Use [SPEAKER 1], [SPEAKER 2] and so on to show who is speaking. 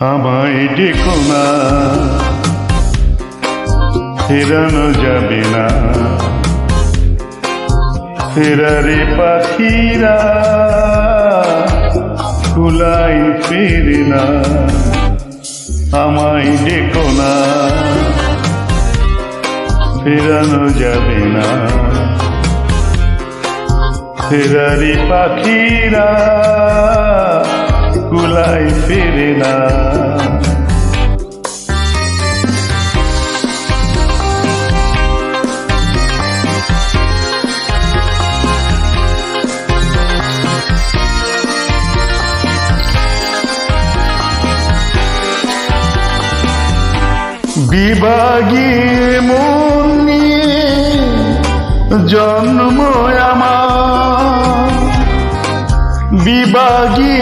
[SPEAKER 1] আমায় ডেকো না, ফেরানো যাবে না। ফেরারে পাখিরা কুলাই ফেরে না। আমায় ডেকো না, ফেরানো যাবে না। ফেরারি পাখিরা কুলাই ফেরে না। বিভাগী মন নিয়ে জন্ম আমার, বিভাগী